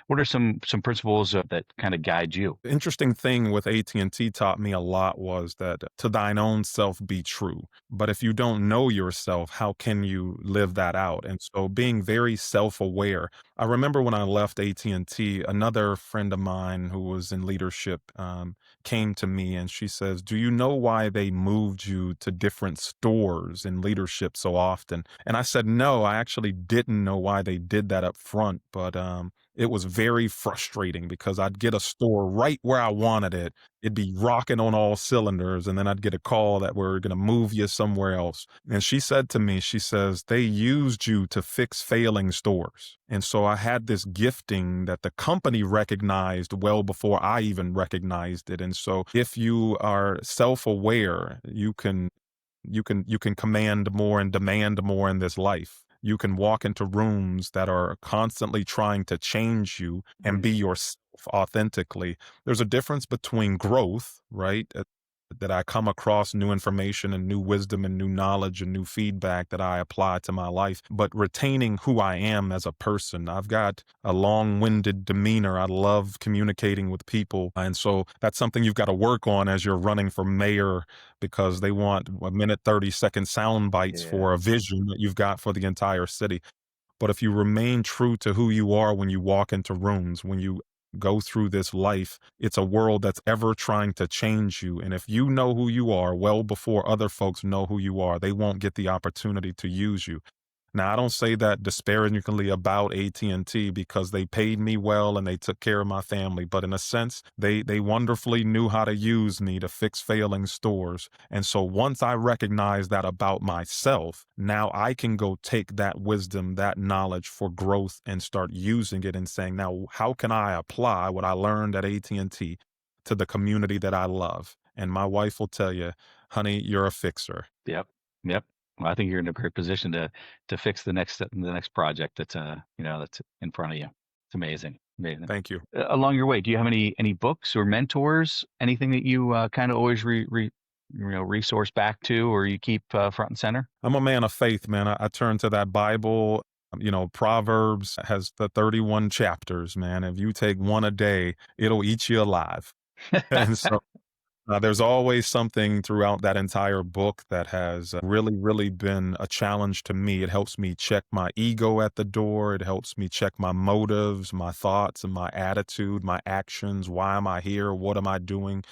What are some principles that kind of guide you? The interesting thing with AT&T taught me a lot was that to thine own self be true. But if you don't know yourself, how can you live that out? And so being very self-aware. I remember when I left AT&T, another friend of mine who was in leadership came to me and she says, "Do you know why they moved you to different stores in leadership so often?" And I said, "No, I actually didn't know why they did that up front, but it was very frustrating because I'd get a store right where I wanted it. It'd be rocking on all cylinders, and then I'd get a call that we're going to move you somewhere else." And she said to me, she says, "They used you to fix failing stores." And so I had this gifting that the company recognized well before I even recognized it. And so if you are self-aware, you can command more and demand more in this life. You can walk into rooms that are constantly trying to change you and be Mm. yourself authentically. There's a difference between growth, right? That I come across new information and new wisdom and new knowledge and new feedback that I apply to my life, but retaining who I am as a person. I've got a long winded demeanor. I love communicating with people. And so that's something you've got to work on as you're running for mayor because they want a minute, 30-second sound bites Yeah. for a vision that you've got for the entire city. But if you remain true to who you are when you walk into rooms, when you go through this life, it's a world that's ever trying to change you. And if you know who you are well before other folks know who you are, they won't get the opportunity to use you. Now, I don't say that disparagingly about AT&T because they paid me well and they took care of my family, but in a sense, they wonderfully knew how to use me to fix failing stores. And so once I recognize that about myself, now I can go take that wisdom, that knowledge for growth and start using it and saying, now how can I apply what I learned at AT&T to the community that I love? And my wife will tell you, honey, you're a fixer. Yep. Yep. Well, I think you're in a great position to fix the next project that's in front of you. It's amazing, amazing. Thank you. Along your way, do you have any books or mentors? Anything that you kind of always resource back to, or you keep front and center? I'm a man of faith, man. I turn to that Bible. Proverbs has the 31 chapters, man. If you take one a day, it'll eat you alive. And so there's always something throughout that entire book that has really, really been a challenge to me. It helps me check my ego at the door. It helps me check my motives, my thoughts, and my attitude, my actions. Why am I here? What am I doing?